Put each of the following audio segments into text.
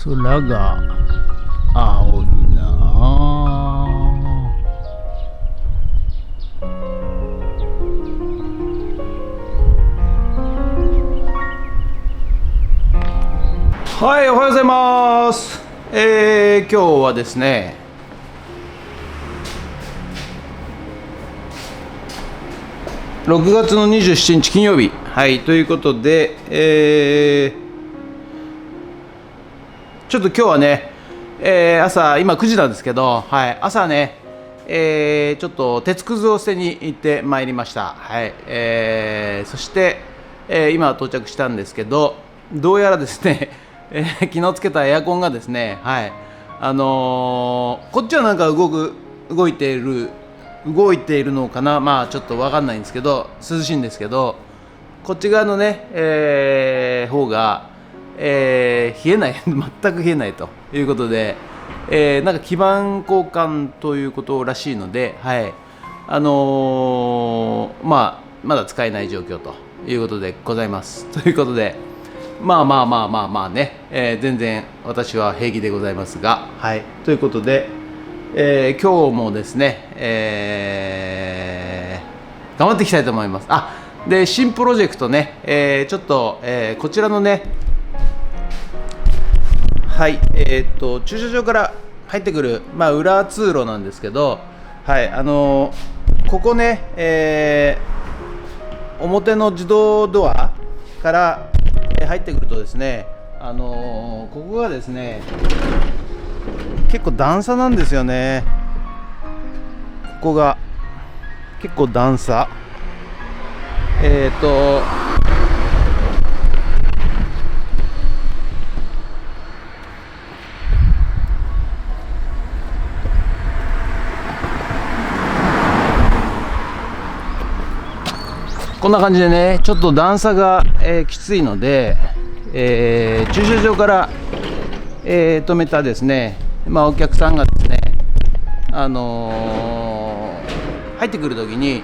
空が青いなあ。はい、おはようございます。今日はですね、6月の27日金曜日、はい、ということで、ちょっと今日はね、朝、今9時なんですけど、はい、朝ね、ちょっと鉄くずを捨てに行ってまいりました。はい、そして、今到着したんですけど、どうやらですね、昨日つけたエアコンがですね、はい、こっちはなんか動いているのかな、まあちょっと分かんないんですけど、涼しいんですけど、こっち側のね、方が、冷えない全く冷えないということで、なんか基板交換ということらしいので、はい、まだ使えない状況ということでございます。ということで、まあね、全然私は平気でございますが、はい、ということで、今日もですね、頑張っていきたいと思います。で新プロジェクトね、ちょっと、こちらのね、はい、駐車場から入ってくる、裏通路なんですけど、はい、ここね、表の自動ドアから入ってくるとですね、ここがですね、結構段差なんですよね。ここが結構段差。こんな感じでね、ちょっと段差が、きついので、駐車場から、止めたですね、お客さんがですね、入ってくるときに、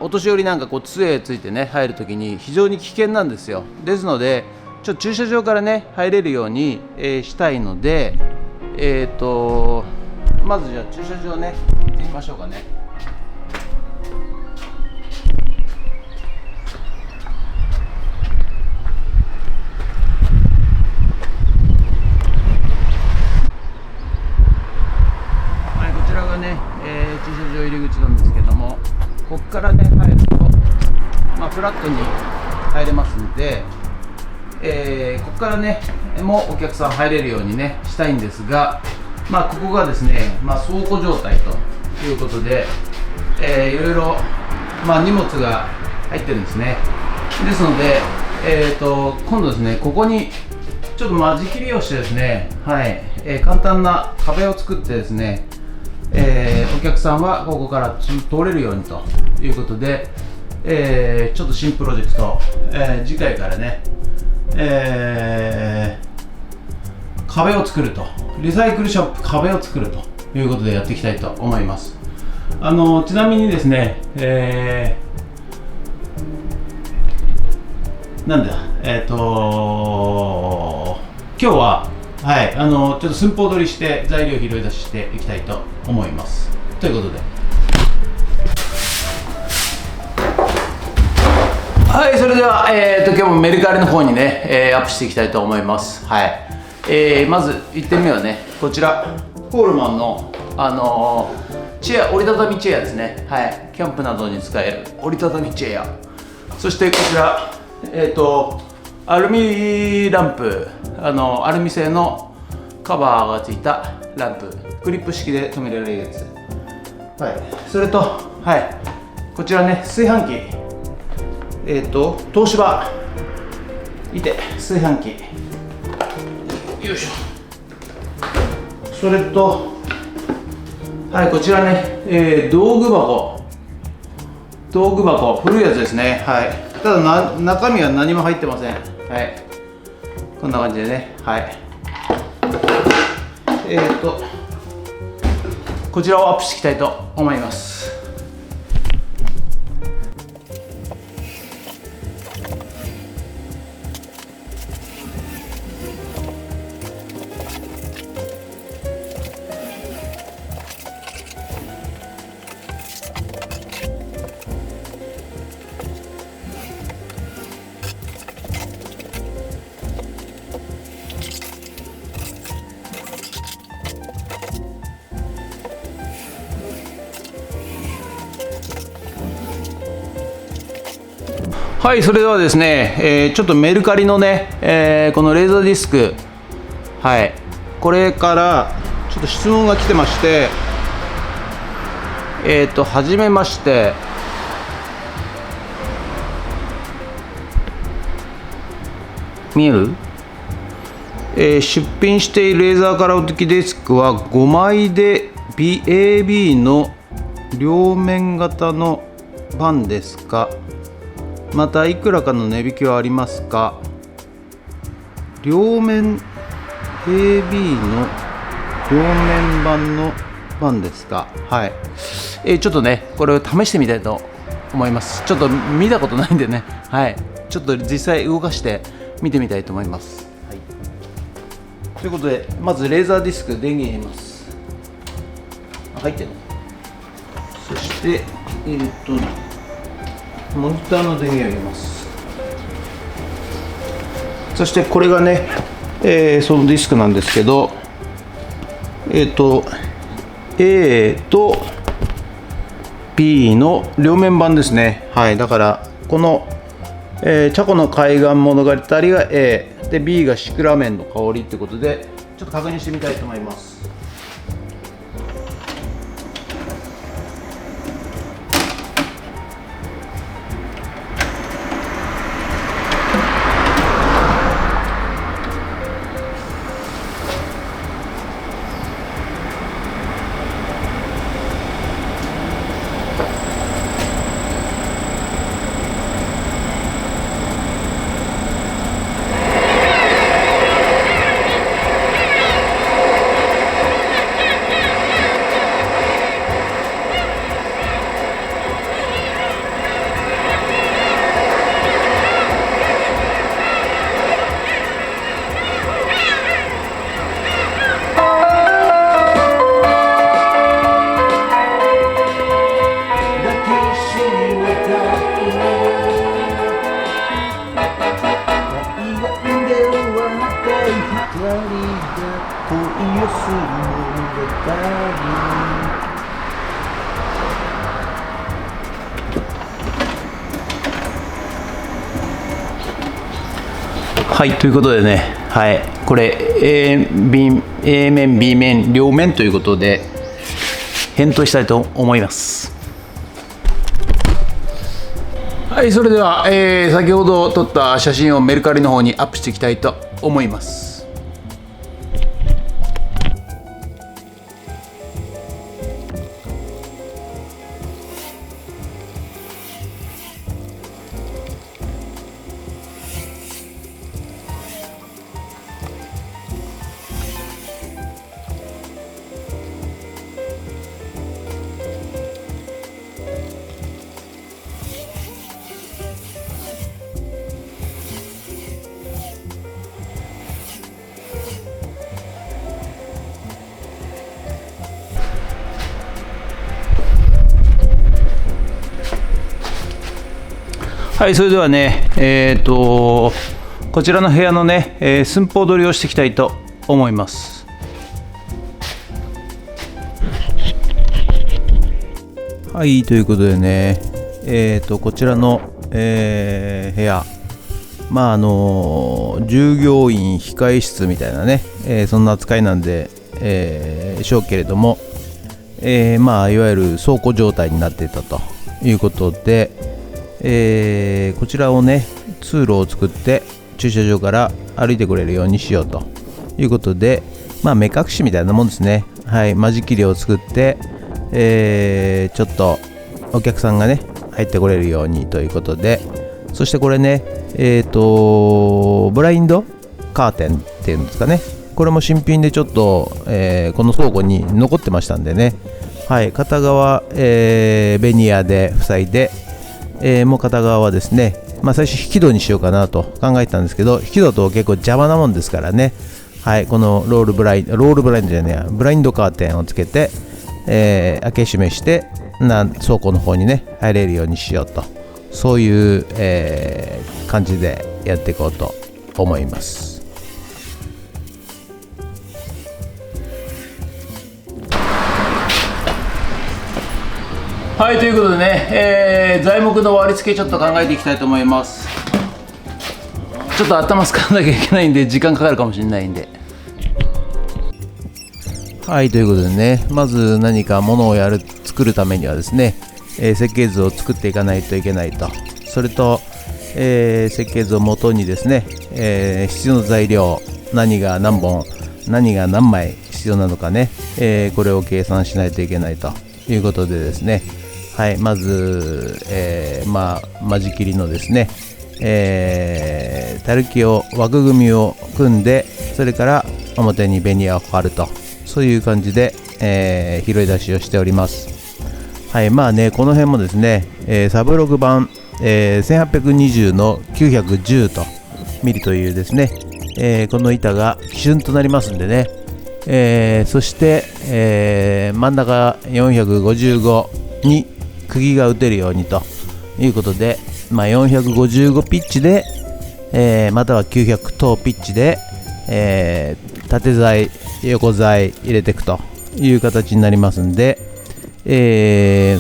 お年寄りなんかこう杖ついてね入るときに非常に危険なんですよ。ですので、駐車場からね入れるように、したいので、まずじゃあ駐車場ね行ってみましょうかね。こちらがね、駐車場入り口なんですけども、ここからね入ると、フラットに入れますんで、ここからねもうお客さん入れるようにねしたいんですが、ここがですね、倉庫状態ということで、いろいろ、荷物が入ってるんですね。ですので、今度ですね、ここにちょっと間仕切りをしてですね、はい、簡単な壁を作ってですね、お客さんはここから通れるようにということで、ちょっと新プロジェクト、次回からね、壁を作ると、リサイクルショップ壁を作るということでやっていきたいと思います。ちなみにですね、なんだ、今日ははい、ちょっと寸法取りして材料を拾い出していきたいと思います。ということで、はい、それでは、今日もメルカリの方にね、アップしていきたいと思います。はい、まず1点目はね、こちらコールマンの、チェア、折りたたみチェアですね。はい、キャンプなどに使える折りたたみチェア。そしてこちら、アルミランプ、アルミ製のカバーがついたランプ、クリップ式で止められるやつ。はい、それと、はい、こちらね、炊飯器、東芝いて炊飯器、よいしょ。それと、はい、こちらね、道具箱、古いやつですね。はい、ただ中身は何も入ってません。はい、こんな感じでね、はい、こちらをアップしていきたいと思います。はい、それではですね、ちょっとメルカリのね、このレーザーディスク、はい、これからちょっと質問が来てまして、はじめまして、見える？出品しているレーザーカラー付きディスクは5枚で AB の両面型の版ですか？またいくらかの値引きはありますか？両面 AB の両面版の版ですか？はい、ちょっとねこれを試してみたいと思います。ちょっと見たことないんでね、はい、ちょっと実際動かして見てみたいと思います。はい、ということでまずレーザーディスク電源入れます。入ってるの？そしてモニターの電源を入れます。そしてこれがね、そのディスクなんですけど、A と B の両面版ですね。はい、だからこの、チャコの海岸物語が A で B がシクラメンの香りってことでちょっと確認してみたいと思います。はい、ということでね、はい、これ A 面 B 面両面ということで返答したいと思います。はい、それでは、先ほど撮った写真をメルカリの方にアップしていきたいと思います。はい、それではね、こちらの部屋のね、寸法取りをしていきたいと思います。はい、ということでね、こちらの、部屋、まあ従業員控室みたいなね、そんな扱いなんで、しょうけれども、まあいわゆる倉庫状態になっていたということで、こちらをね通路を作って駐車場から歩いてくれるようにしようということで、まあ目隠しみたいなもんですね。はい、間仕切りを作って、ちょっとお客さんがね入ってこれるようにということで、そしてこれねブラインドカーテンっていうんですかね、これも新品でちょっと、この倉庫に残ってましたんでね、はい、片側、ベニヤで塞いで、もう片側はですね、まあ、最初引き戸にしようかなと考えたんですけど、引き戸と結構邪魔なもんですからね、はい、このロールブラインドじゃねえや、ブラインドカーテンをつけて、開け閉めして倉庫の方にね入れるようにしようと、そういう、感じでやっていこうと思います。はい、ということでね、材木の割り付けちょっと考えていきたいと思います。ちょっと頭使わなきゃいけないんで時間かかるかもしれないんで。はい、ということでね、まず何かものを作るためにはですね、設計図を作っていかないといけないと。それと、設計図をもとにですね、必要な材料、何が何本何が何枚必要なのかね、これを計算しないといけないということでですね、はい、まず、間仕切りのですね、たるきを枠組みを組んで、それから表にベニヤを貼ると、そういう感じで、拾い出しをしております。はい、まあね、この辺もですね、サブログ版、1820の910とミリというですね、この板が基準となりますんでね、そして、真ん中455に釘が打てるようにということで、455ピッチで、または900等ピッチで、縦材横材入れていくという形になりますんで、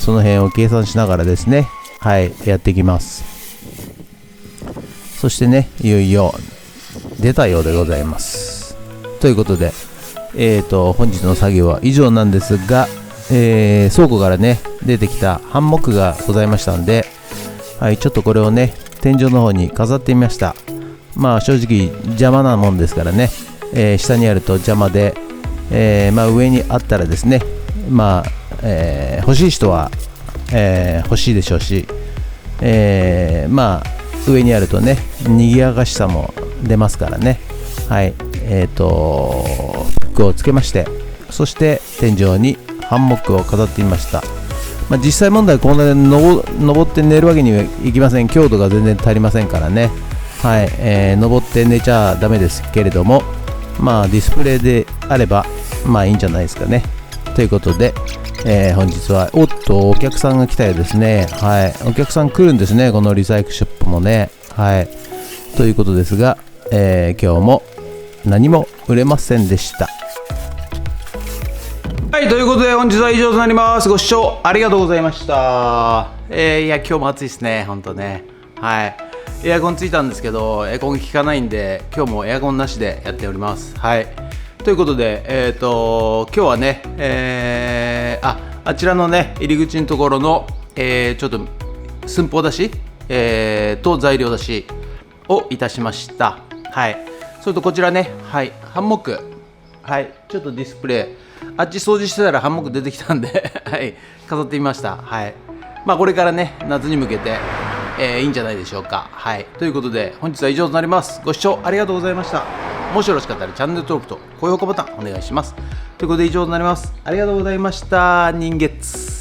その辺を計算しながらですね、はい、やっていきます。そしてね、いよいよ出たようでございます。ということで、本日の作業は以上なんですが、倉庫からね出てきたハンモックがございましたんで、はい、ちょっとこれをね天井の方に飾ってみました。まあ正直邪魔なもんですからね、下にあると邪魔で、上にあったらですね、欲しい人は、欲しいでしょうし、上にあるとね賑やかしさも出ますからね。はい、フックをつけまして、そして天井にハンモックを飾ってみました。実際問題こんなに登って寝るわけにはいきません。強度が全然足りませんからね。はい、登って寝ちゃダメですけれども、ディスプレイであればいいんじゃないですかね。ということで、本日はお客さんが来たようですね。はい、お客さん来るんですね、このリサイクルショップもね。はい、ということですが、今日も何も売れませんでした。はい、ということで本日は以上となります。ご視聴ありがとうございました。いや今日も暑いですね、ほんとね。はい、エアコンついたんですけどエアコン効かないんで、今日もエアコンなしでやっております。はい、ということで今日はね、あちらのね入り口のところの、ちょっと寸法出し、と材料出しをいたしました。はい、それとこちらね、はい、ハンモック、はい、ちょっとディスプレイあっち掃除してたらハンモック出てきたんではい、飾ってみました。はい、これからね夏に向けて、いいんじゃないでしょうか。はい、ということで本日は以上となります。ご視聴ありがとうございました。もしよろしかったらチャンネル登録と高評価ボタンお願いします。ということで以上となります。ありがとうございました。人月。